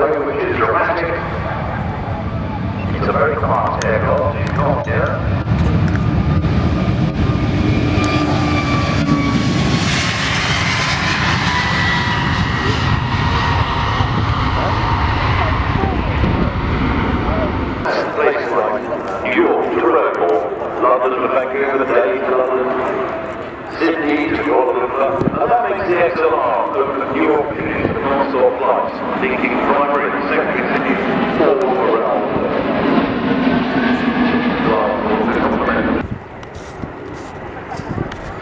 slow, which is dramatic. It's a very fast aircraft, you can't hear. Places like New York to Rockport, London to Vancouver, Delhi to London, Sydney to Kuala Lumpur, and that makes the XLR of New York into non-stop flights, linking primary and secondary cities all around the world.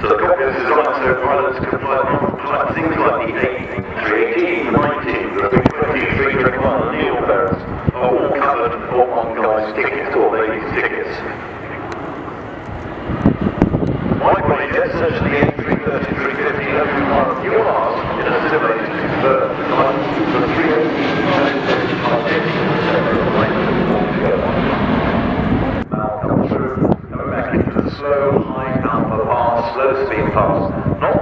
So the cockpit is designed so pilots can fly things like the A318, 19, the big 2321 Neil Ferris, are all covered on one guy's tickets or ladies' tickets. Wide-body jets such as the A330, 350, and require fuel hours in a simulator to convert the time from 318 by 50% of the length altogether. Now come through and we're back into the slow, high alpha pass, slow speed pass, not